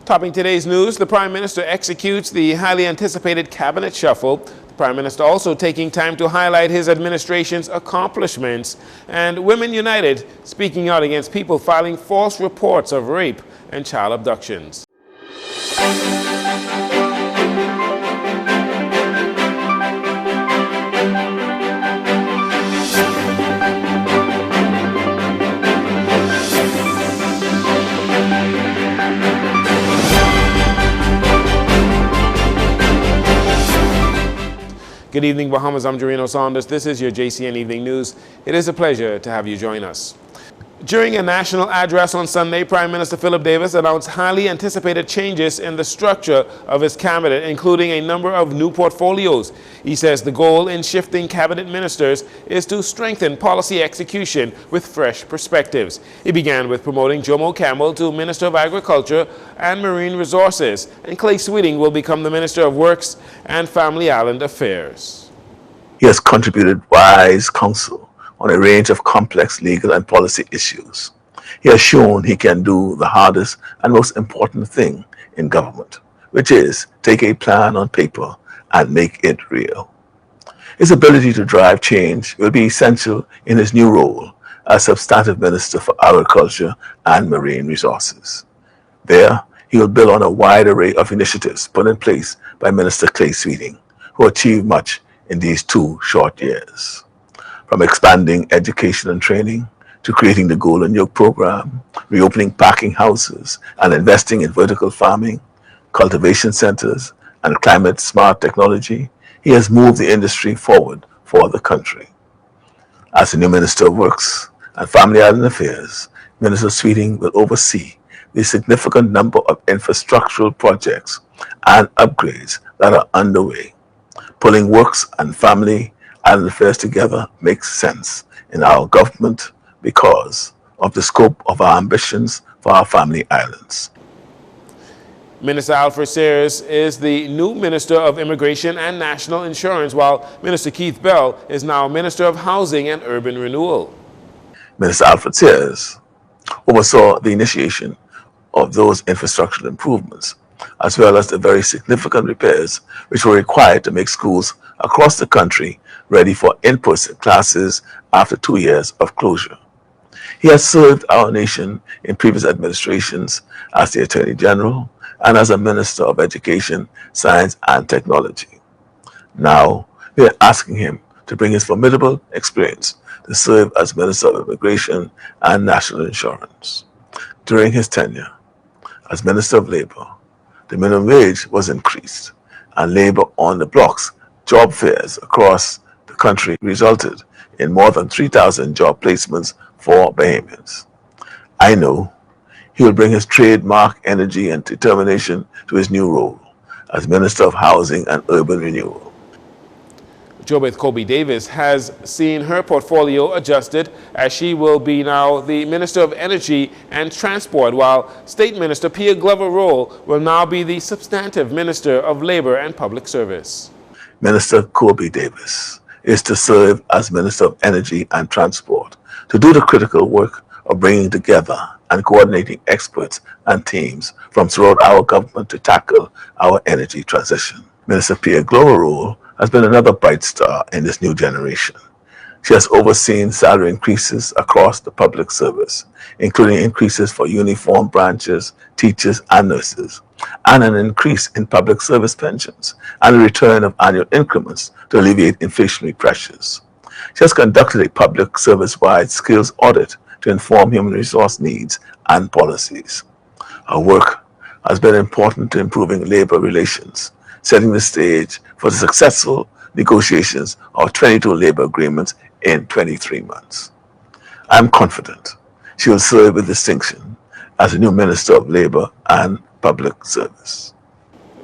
Topping today's news, the Prime Minister executes the highly anticipated cabinet shuffle. The Prime Minister also taking time to highlight his administration's accomplishments. And Women United speaking out against people filing false reports of rape and child abductions. Good evening, Bahamas. I'm Jarino Saunders. This is your JCN Evening News. It is a pleasure to have you join us. During a national address on Sunday, Prime Minister Philip Davis announced highly anticipated changes in the structure of his cabinet, including a number of new portfolios. He says the goal in shifting cabinet ministers is to strengthen policy execution with fresh perspectives. He began with promoting Jomo Campbell to Minister of Agriculture and Marine Resources, and Clay Sweeting will become the Minister of Works and Family Island Affairs. He has contributed wise counsel on a range of complex legal and policy issues. He has shown he can do the hardest and most important thing in government, which is take a plan on paper and make it real. His ability to drive change will be essential in his new role as Substantive Minister for Agriculture and Marine Resources. There, he will build on a wide array of initiatives put in place by Minister Clay Sweeting, who achieved much in these 2 short years. From expanding education and training to creating the Golden Yoke program, reopening packing houses and investing in vertical farming, cultivation centers, and climate smart technology, he has moved the industry forward for the country. As the new Minister of Works and Family Island Affairs, Minister Sweeting will oversee the significant number of infrastructural projects and upgrades that are underway. Pulling works and family Island affairs together makes sense in our government because of the scope of our ambitions for our family islands. Minister Alfred Sears is the new Minister of Immigration and National Insurance, while Minister Keith Bell is now Minister of Housing and Urban Renewal. Minister Alfred Sears oversaw the initiation of those infrastructural improvements, as well as the very significant repairs which were required to make schools across the country ready for in-person classes after 2 years of closure. He has served our nation in previous administrations as the Attorney General and as a Minister of Education, Science and Technology. Now, we are asking him to bring his formidable experience to serve as Minister of Immigration and National Insurance. During his tenure as Minister of Labor, the minimum wage was increased, and labor on the blocks job fairs across the country resulted in more than 3,000 job placements for Bahamians. I know he will bring his trademark energy and determination to his new role as Minister of Housing and Urban Renewal. JoBeth Davis has seen her portfolio adjusted as she will be now the Minister of Energy and Transport, while State Minister Pierre Glover Roll will now be the Substantive Minister of Labor and Public Service. Minister Davis is to serve as Minister of Energy and Transport, to do the critical work of bringing together and coordinating experts and teams from throughout our government to tackle our energy transition. Minister Pierre Glover Roll has been another bright star in this new generation. She has overseen salary increases across the public service, including increases for uniformed branches, teachers, and nurses, and an increase in public service pensions, and a return of annual increments to alleviate inflationary pressures. She has conducted a public service-wide skills audit to inform human resource needs and policies. Her work has been important to improving labor relations, setting the stage for the successful negotiations of 22 labor agreements in 23 months. I am confident she will serve with distinction as the new Minister of Labor and Public Service.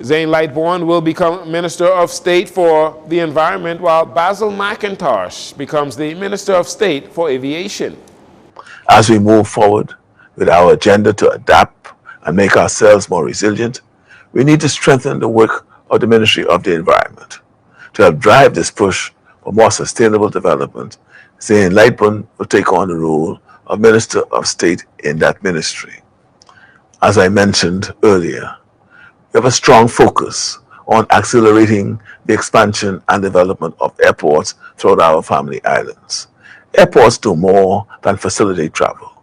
Zane Lightbourne will become Minister of State for the Environment, while Basil Macintosh becomes the Minister of State for Aviation. As we move forward with our agenda to adapt and make ourselves more resilient, we need to strengthen the work of the Ministry of the Environment. To help drive this push for more sustainable development, Jcn Lightbourne will take on the role of Minister of State in that ministry. As I mentioned earlier, we have a strong focus on accelerating the expansion and development of airports throughout our family islands. Airports do more than facilitate travel.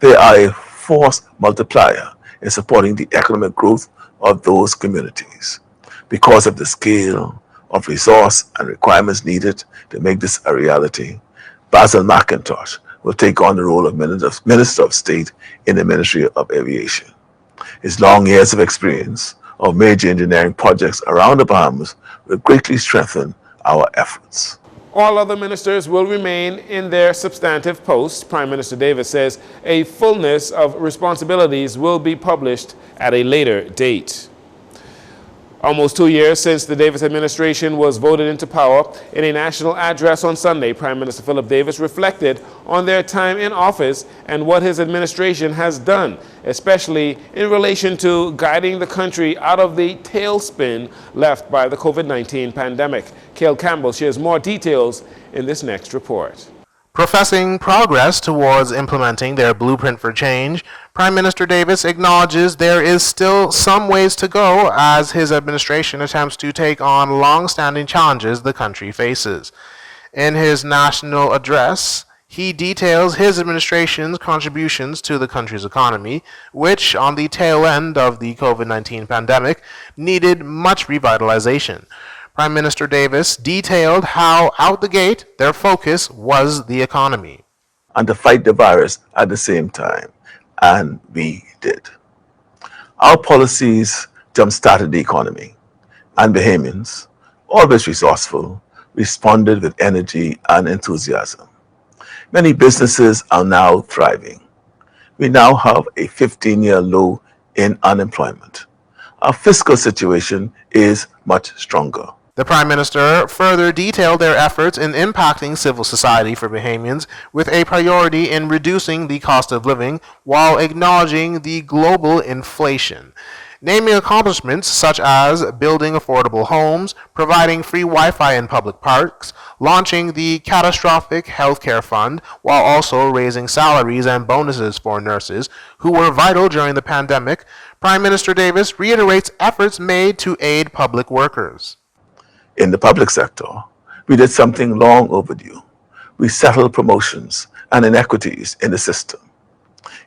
They are a force multiplier in supporting the economic growth of those communities. Because of the scale of resource and requirements needed to make this a reality, Basil Macintosh will take on the role of Minister of State in the Ministry of Aviation. His long years of experience of major engineering projects around the Bahamas will greatly strengthen our efforts. All other ministers will remain in their substantive posts. Prime Minister Davis says a fullness of responsibilities will be published at a later date. Almost 2 years since the Davis administration was voted into power, in a national address on Sunday, Prime Minister Philip Davis reflected on their time in office and what his administration has done, especially in relation to guiding the country out of the tailspin left by the COVID-19 pandemic. Cale Campbell shares more details in this next report. Professing progress towards implementing their blueprint for change, Prime Minister Davis acknowledges there is still some ways to go as his administration attempts to take on long-standing challenges the country faces. In his national address, he details his administration's contributions to the country's economy, which, on the tail end of the COVID-19 pandemic, needed much revitalization. Prime Minister Davis detailed how, out the gate, their focus was the economy. And to fight the virus at the same time. And we did. Our policies jump-started the economy. And Bahamians, always resourceful, responded with energy and enthusiasm. Many businesses are now thriving. We now have a 15-year low in unemployment. Our fiscal situation is much stronger. The Prime Minister further detailed their efforts in impacting civil society for Bahamians with a priority in reducing the cost of living while acknowledging the global inflation. Naming accomplishments such as building affordable homes, providing free Wi-Fi in public parks, launching the Catastrophic Healthcare Fund, while also raising salaries and bonuses for nurses who were vital during the pandemic, Prime Minister Davis reiterates efforts made to aid public workers. In the public sector, we did something long overdue. We settled promotions and inequities in the system.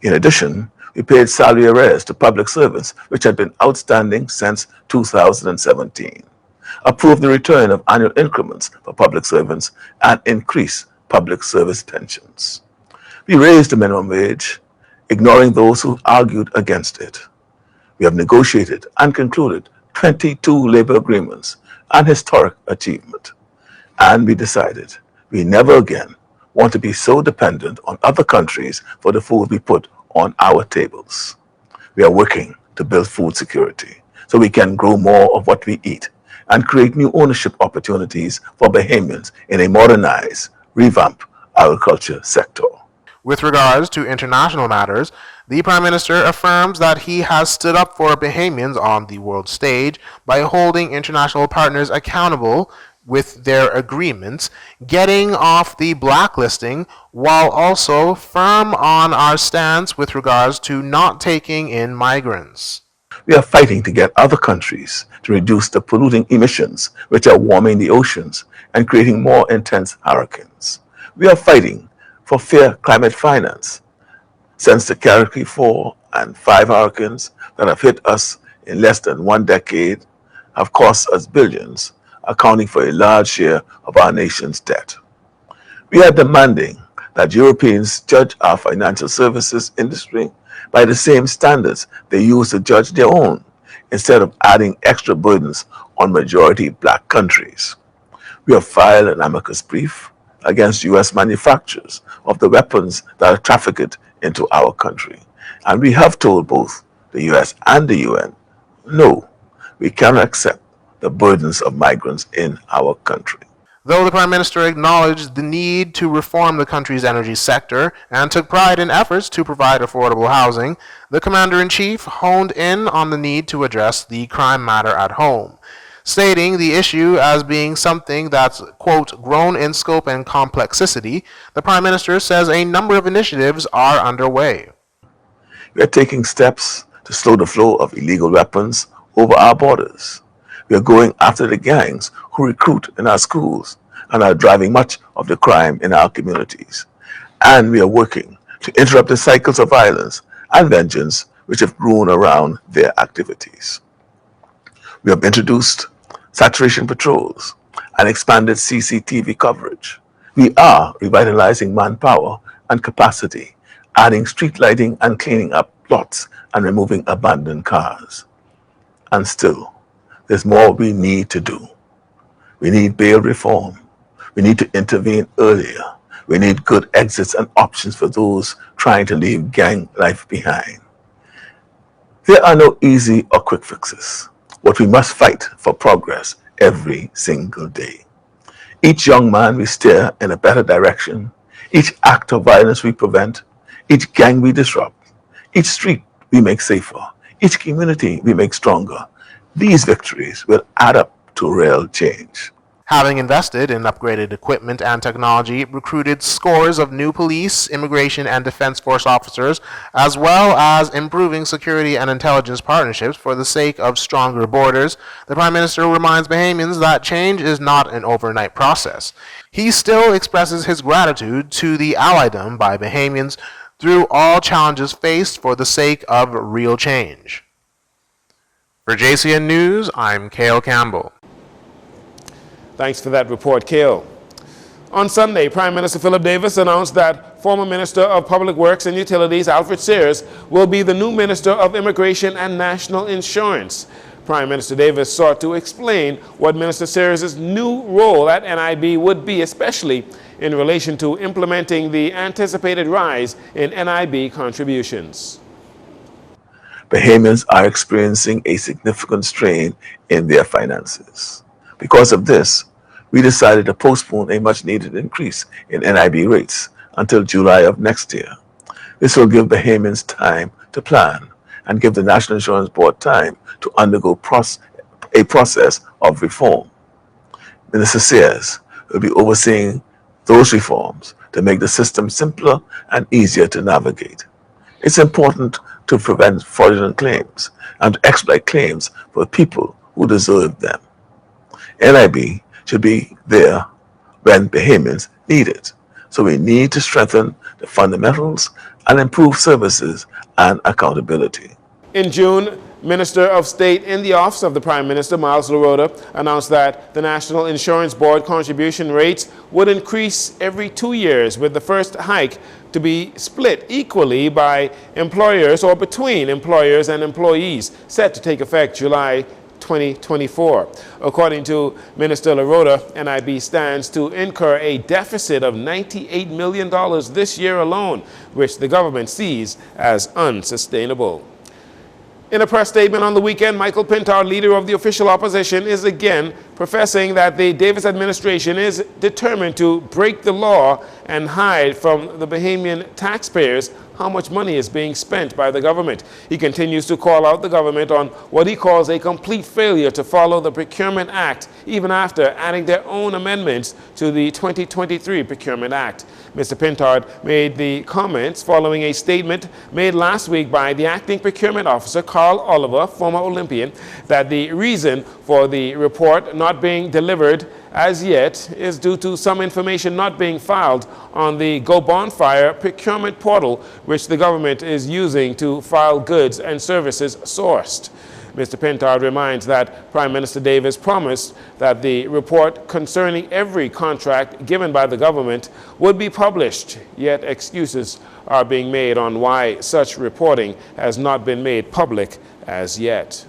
In addition, we paid salary arrears to public servants, which had been outstanding since 2017, approved the return of annual increments for public servants, and increased public service pensions. We raised the minimum wage, ignoring those who argued against it. We have negotiated and concluded 22 labor agreements, an historic achievement. And we decided we never again want to be so dependent on other countries for the food we put on our tables. We are working to build food security so we can grow more of what we eat and create new ownership opportunities for Bahamians in a modernized, revamped agriculture sector. With regards to international matters, the Prime Minister affirms that he has stood up for Bahamians on the world stage by holding international partners accountable with their agreements, getting off the blacklisting, while also firm on our stance with regards to not taking in migrants. We are fighting to get other countries to reduce the polluting emissions which are warming the oceans and creating more intense hurricanes. We are fighting for fair climate finance. Since the Category 4 and 5 hurricanes that have hit us in less than 1 decade have cost us billions, accounting for a large share of our nation's debt. We are demanding that Europeans judge our financial services industry by the same standards they use to judge their own, instead of adding extra burdens on majority black countries. We have filed an amicus brief against U.S. manufacturers of the weapons that are trafficked into our country. And we have told both the U.S. and the UN, no, we cannot accept the burdens of migrants in our country. Though the Prime Minister acknowledged the need to reform the country's energy sector and took pride in efforts to provide affordable housing, the Commander-in-Chief honed in on the need to address the crime matter at home, stating the issue as being something that's, quote, grown in scope and complexity. The Prime Minister says a number of initiatives are underway. We are taking steps to slow the flow of illegal weapons over our borders. We are going after the gangs who recruit in our schools and are driving much of the crime in our communities. And we are working to interrupt the cycles of violence and vengeance which have grown around their activities. We have introduced saturation patrols and expanded CCTV coverage. We are revitalizing manpower and capacity, adding street lighting and cleaning up plots and removing abandoned cars. And still, there's more we need to do. We need bail reform. We need to intervene earlier. We need good exits and options for those trying to leave gang life behind. There are no easy or quick fixes, but we must fight for progress every single day. Each young man we steer in a better direction, each act of violence we prevent, each gang we disrupt, each street we make safer, each community we make stronger. These victories will add up to real change. Having invested in upgraded equipment and technology, recruited scores of new police, immigration, and defense force officers, as well as improving security and intelligence partnerships for the sake of stronger borders, the Prime Minister reminds Bahamians that change is not an overnight process. He still expresses his gratitude to the Alliedom by Bahamians through all challenges faced for the sake of real change. For JCN News, I'm Cale Campbell. Thanks for that report, Cale. On Sunday, Prime Minister Philip Davis announced that former Minister of Public Works and Utilities Alfred Sears will be the new Minister of Immigration and National Insurance. Prime Minister Davis sought to explain what Minister Sears' new role at NIB would be, especially in relation to implementing the anticipated rise in NIB contributions. Bahamians are experiencing a significant strain in their finances. Because of this, we decided to postpone a much-needed increase in NIB rates until July of next year. This will give Bahamians time to plan and give the National Insurance Board time to undergo a process of reform. Minister Sears will be overseeing those reforms to make the system simpler and easier to navigate. It's important to prevent fraudulent claims and to expedite claims for people who deserve them. NIB should be there when Bahamians need it. So we need to strengthen the fundamentals and improve services and accountability. In June, Minister of State in the Office of the Prime Minister, Basil announced that the National Insurance Board contribution rates would increase every 2 years, with the first hike to be split equally by employers or between employers and employees, set to take effect July 2024. According to Minister LaRota, NIB stands to incur a deficit of $98 million this year alone, which the government sees as unsustainable. In a press statement on the weekend, Michael Pintard, leader of the official opposition, is again professing that the Davis administration is determined to break the law and hide from the Bahamian taxpayers how much money is being spent by the government. He continues to call out the government on what he calls a complete failure to follow the Procurement Act, even after adding their own amendments to the 2023 Procurement Act. Mr. Pintard made the comments following a statement made last week by the acting procurement officer, Carl Oliver, former Olympian, that the reason for the report not being delivered as yet is due to some information not being filed on the Go Bonfire procurement portal, which the government is using to file goods and services sourced. Mr. Pintard reminds that Prime Minister Davis promised that the report concerning every contract given by the government would be published, yet excuses are being made on why such reporting has not been made public as yet.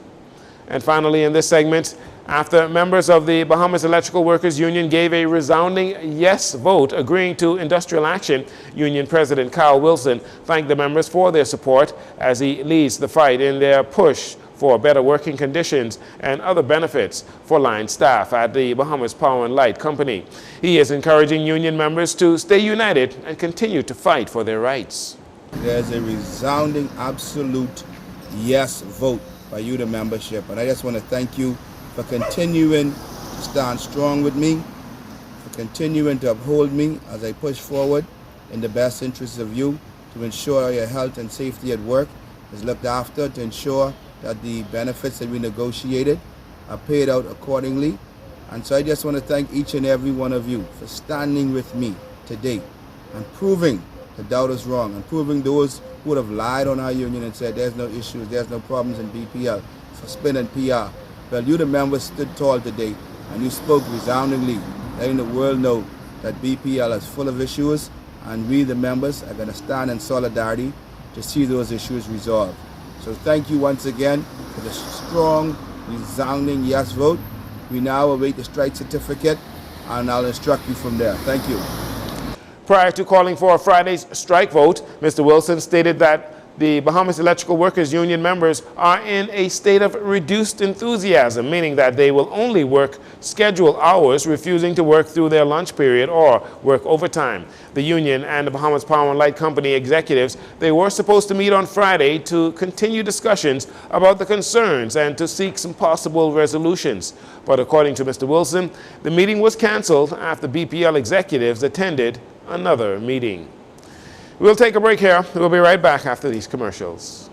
And finally, in this segment, after members of the Bahamas Electrical Workers Union gave a resounding yes vote agreeing to industrial action, Union President Kyle Wilson thanked the members for their support as he leads the fight in their push for better working conditions and other benefits for line staff at the Bahamas Power and Light Company. He is encouraging union members to stay united and continue to fight for their rights. There's a resounding, absolute yes vote by you, the membership, and I just want to thank you for continuing to stand strong with me, for continuing to uphold me as I push forward in the best interests of you to ensure your health and safety at work is looked after to ensure that the benefits that we negotiated are paid out accordingly. And so I just want to thank each and every one of you for standing with me today and proving the doubters wrong and proving those who would have lied on our union and said there's no issues, there's no problems in BPL for spin and PR. Well, you the members stood tall today and you spoke resoundingly, letting the world know that BPL is full of issues and we the members are going to stand in solidarity to see those issues resolved. So thank you once again for the strong, resounding yes vote. We now await the strike certificate and I'll instruct you from there. Thank you. Prior to calling for Friday's strike vote, Mr. Wilson stated that the Bahamas Electrical Workers Union members are in a state of reduced enthusiasm, meaning that they will only work scheduled hours, refusing to work through their lunch period or work overtime. The union and the Bahamas Power and Light Company executives, they were supposed to meet on Friday to continue discussions about the concerns and to seek some possible resolutions. But according to Mr. Wilson, the meeting was canceled after BPL executives attended another meeting. We'll take a break here. We'll be right back after these commercials.